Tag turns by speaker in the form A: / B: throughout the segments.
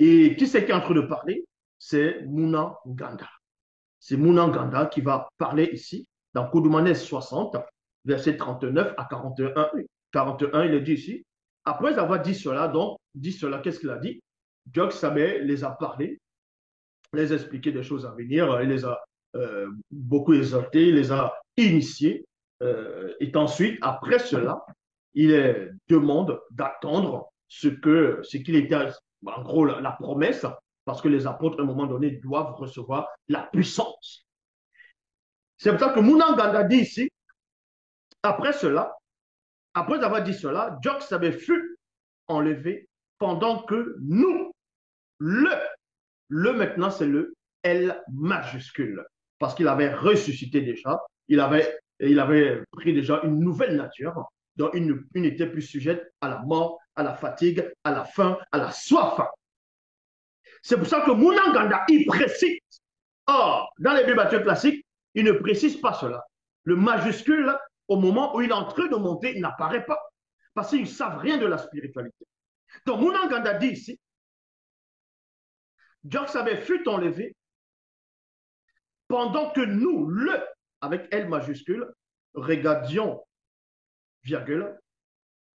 A: Et qui c'est qui est en train de parler? C'est Mouna Nganda. C'est Mouna Nganda qui va parler ici, dans Koudoumane 60, verset 39 à 41. 41, il est dit ici. Après avoir dit cela, donc, dit cela, qu'est-ce qu'il a dit? Jok Sabé les a parlé, les a expliqué des choses à venir, il les a beaucoup exhortés, il les a initiés. Et ensuite, après cela, il demande d'attendre ce qu'il était, en gros, la promesse, parce que les apôtres, à un moment donné, doivent recevoir la puissance. C'est pour ça que Mounanganda dit ici, après cela, après avoir dit cela, Jok Sabé fut enlevé pendant que nous, le, le maintenant, c'est le L majuscule, parce qu'il avait ressuscité déjà, il avait pris déjà une nouvelle nature, donc il n'était plus sujette à la mort, à la fatigue, à la faim, à la soif. C'est pour ça que Mounanganda, il précise. Or, dans les Bibles classiques, il ne précise pas cela. Le majuscule, au moment où il est en train de monter, il n'apparaît pas, parce qu'ils ne savent rien de la spiritualité. Donc, Mounanganda dit ici, Djoksabe fut enlevé pendant que nous, avec L majuscule, regardions, virgule,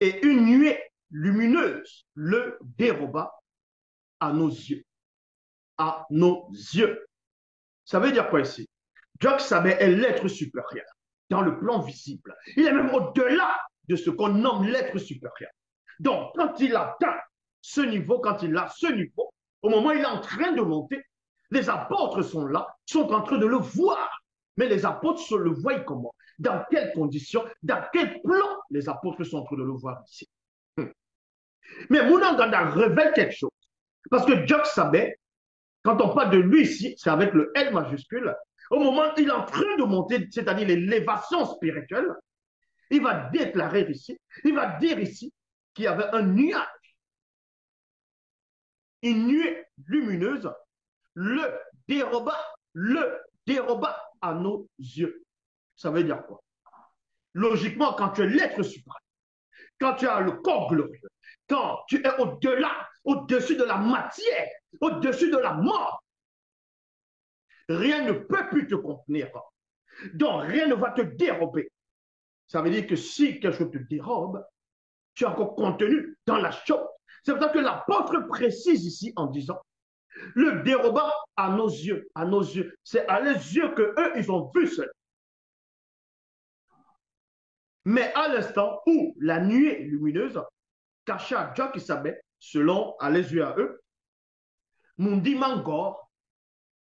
A: et une nuée lumineuse le déroba à nos yeux. À nos yeux. Ça veut dire quoi ici? Djoksabe est l'être supérieur dans le plan visible. Il est même au-delà de ce qu'on nomme l'être supérieur. Donc, quand il atteint ce niveau, quand il a ce niveau, au moment où il est en train de monter, les apôtres sont là, sont en train de le voir. Mais les apôtres se le voient comment? Dans quelles conditions? Dans quel plan les apôtres sont en train de le voir ici? Mais Mounanganda révèle quelque chose. Parce que Jok Sabé, quand on parle de lui ici, c'est avec le L majuscule, au moment où il est en train de monter, c'est-à-dire l'élévation spirituelle, il va déclarer ici, il va dire ici qu'il y avait un nuage, une nuée lumineuse, le déroba, le déroba à nos yeux. Ça veut dire quoi? Logiquement, quand tu es l'être suprême, quand tu as le corps glorieux, quand tu es au-delà, au-dessus de la matière, au-dessus de la mort, rien ne peut plus te contenir. Donc, rien ne va te dérober. Ça veut dire que si quelque chose te dérobe, tu es encore contenu dans la chose. C'est pour ça que l'apôtre précise ici en disant, le déroba à nos yeux, à nos yeux. C'est à les yeux que eux, ils ont vu cela. Mais à l'instant où la nuée lumineuse cacha Dieu qui savait, selon à les yeux à eux, Mundi Mangor,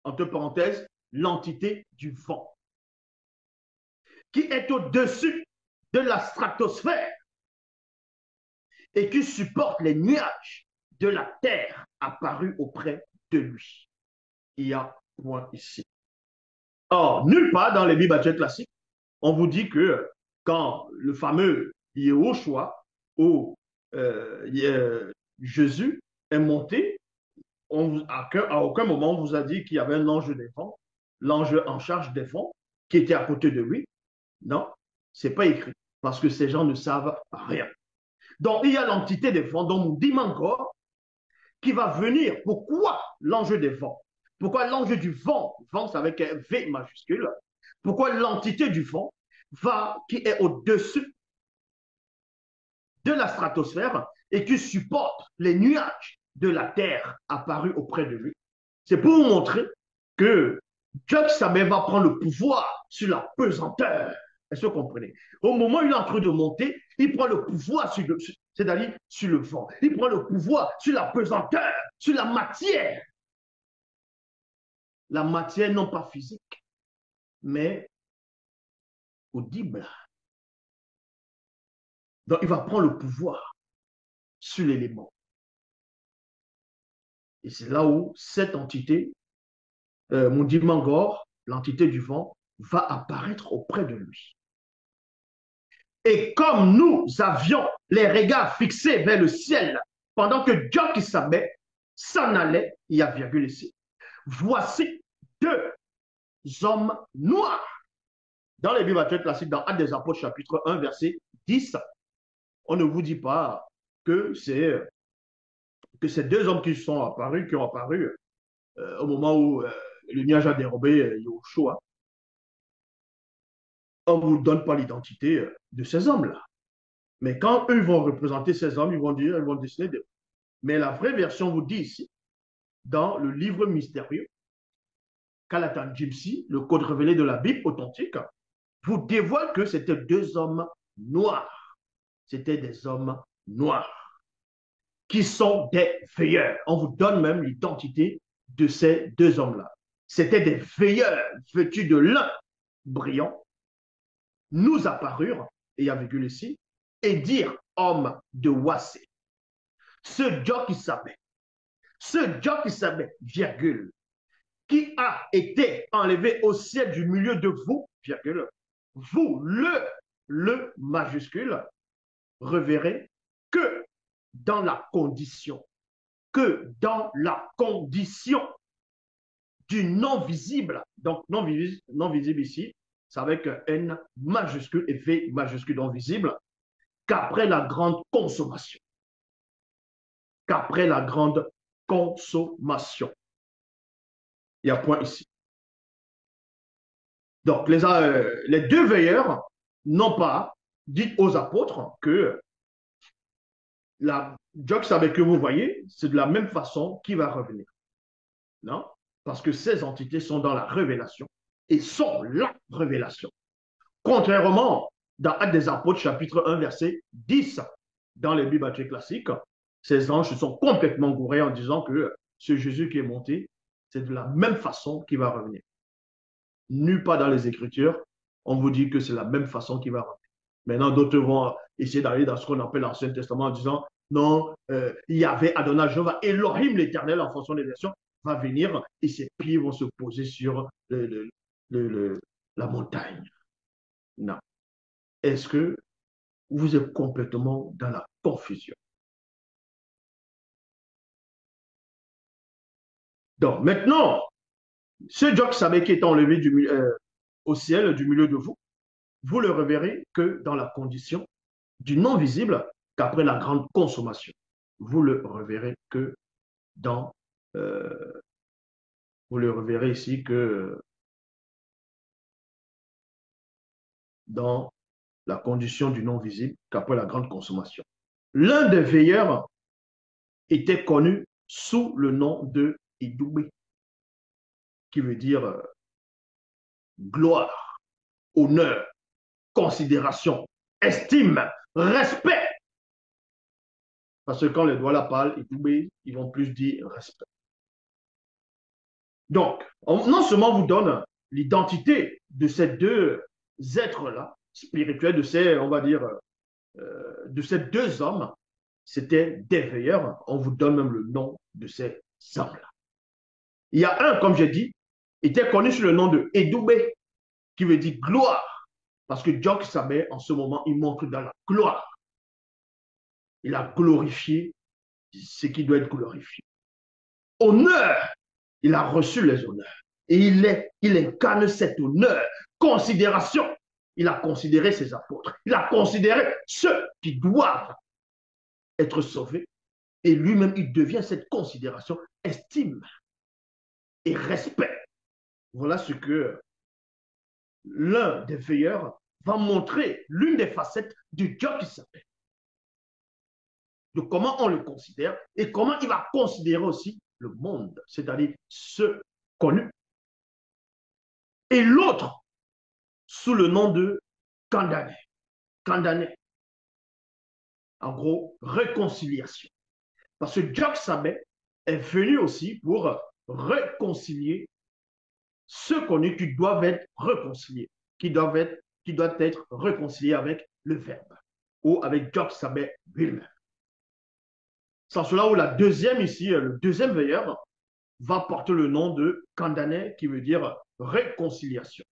A: entre parenthèses, l'entité du vent, qui est au-dessus de la stratosphère et qui supporte les nuages de la terre apparus auprès de lui. Il y a point ici. Or, nulle part dans les Bibles classiques, on vous dit que quand le fameux Yehoshua ou Jésus est monté, à aucun moment on vous a dit qu'il y avait un ange des vents, l'ange en charge des vents, qui était à côté de lui. Non, c'est pas écrit, parce que ces gens ne savent rien. Donc, il y a l'entité des vents, dont on dit encore, qui va venir. Pourquoi l'ange des vents? Pourquoi l'ange du vent? Vent, c'est avec un V majuscule. Pourquoi l'entité du vent qui est au-dessus de la stratosphère et qui supporte les nuages de la terre apparus auprès de lui? C'est pour vous montrer que Dieu Sabé va prendre le pouvoir sur la pesanteur. Est-ce que vous comprenez? Au moment où il est en train de monter, il prend le pouvoir c'est-à-dire sur le vent. Il prend le pouvoir sur la pesanteur, sur la matière. La matière non pas physique, mais audible. Donc, il va prendre le pouvoir sur l'élément. Et c'est là où cette entité, Mundi Mangor, l'entité du vent, va apparaître auprès de lui. Et comme nous avions les regards fixés vers le ciel, pendant que Dieu qui savait s'en allait, il y a virgule ici, voici deux hommes noirs. Dans les Bibles classiques, dans Actes des Apôtres, chapitre 1, verset 10, on ne vous dit pas que c'est que ces deux hommes qui sont apparus, qui ont apparu au moment où le nuage a dérobé Yahushua, on ne vous donne pas l'identité de ces hommes-là. Mais quand eux vont représenter ces hommes, ils vont dire, ils vont dessiner des... Mais la vraie version vous dit ici, dans le livre mystérieux, Kalatan Gypsy, le code révélé de la Bible authentique, vous dévoile que c'était deux hommes noirs. C'était des hommes noirs qui sont des veilleurs. On vous donne même l'identité de ces deux hommes-là. C'était des veilleurs vêtus de lin brillant, nous apparurent, et il y a virgule ici, et dire homme de Wassé. Ce Dieu qui savait, virgule, qui a été enlevé au ciel du milieu de vous, virgule, vous, le majuscule, reverrez que dans la condition, du non visible. Donc, non visible ici, c'est avec N majuscule et V majuscule non visible, qu'après la grande consommation. Qu'après la grande consommation. Il y a point ici. Donc, les deux veilleurs n'ont pas dit aux apôtres que la Jox avec que vous voyez, c'est de la même façon qui va revenir. Non? Parce que ces entités sont dans la révélation et sont la révélation. Contrairement, dans Actes des Apôtres, chapitre 1, verset 10, dans les Bibles classiques, ces anges se sont complètement gourés en disant que ce Jésus qui est monté, c'est de la même façon qu'il va revenir. Nulle part dans les Écritures, on vous dit que c'est la même façon qu'il va revenir. Maintenant, d'autres vont essayer d'aller dans ce qu'on appelle l'Ancien Testament en disant non, il y avait Adonai Jéhovah, Elohim l'Éternel en fonction des versions, va venir et ses pieds vont se poser sur la montagne. Non. Est-ce que vous êtes complètement dans la confusion? Donc, maintenant, ce Dieu qui savait qui est enlevé au ciel du milieu de vous, vous le reverrez que dans la condition du non visible qu'après la grande consommation. Vous le reverrez que dans... vous le reverrez ici que dans la condition du non visible qu'après la grande consommation. L'un des veilleurs était connu sous le nom de Idoubé, qui veut dire gloire, honneur, considération, estime, respect. Parce que quand les Douala parlent, ils vont plus dire respect. Donc, non seulement on vous donne l'identité de ces deux êtres-là, spirituels, de ces, on va dire, de ces deux hommes, c'était des veilleurs, on vous donne même le nom de ces hommes-là. Il y a un, comme j'ai dit, était connu sous le nom de Edoubé, qui veut dire gloire, parce que Dieu savait en ce moment, il montre dans la gloire. Il a glorifié ce qui doit être glorifié. Honneur, il a reçu les honneurs. Et il incarne cet honneur. Considération, il a considéré ses apôtres. Il a considéré ceux qui doivent être sauvés. Et lui-même, il devient cette considération, estime et respect. Voilà ce que l'un des veilleurs va montrer, l'une des facettes du Dieu qui s'appelle. De comment on le considère et comment il va considérer aussi le monde, c'est-à-dire ceux connus. Et l'autre, sous le nom de condamné. Condamné. En gros, réconciliation. Parce que Dieu savait est venu aussi pour réconcilier ceux connus qui doivent être réconciliés, qui doivent être réconciliés avec le Verbe ou avec Dieu savait lui-même. C'est cela où la deuxième ici, le deuxième veilleur, va porter le nom de condamné, qui veut dire réconciliation.